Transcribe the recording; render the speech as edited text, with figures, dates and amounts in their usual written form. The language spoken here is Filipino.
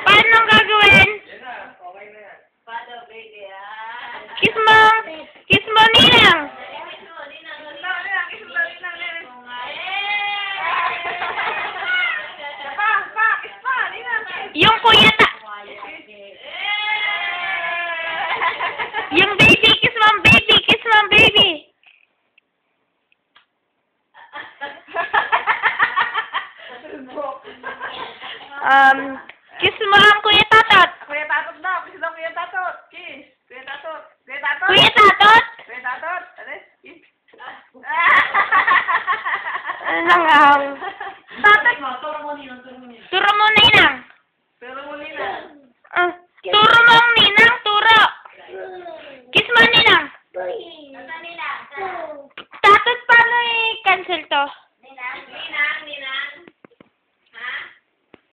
Paano gagawin? Kiss mo! Kiss mo, Ninang! Yung kuya ta... Yung baby! Kiss mo, baby! Kiss mo, baby! Kiss mo ang Kuya Tatot! Kuya Tatot daw! Kiss daw Kuya Tatot! Kiss! Kuya Tatot! Kuya Tatot! Kuya Tatot! Kuya Tatot! Alis! Kiss! Ano nga? Tatot! Turo mo, Ninang!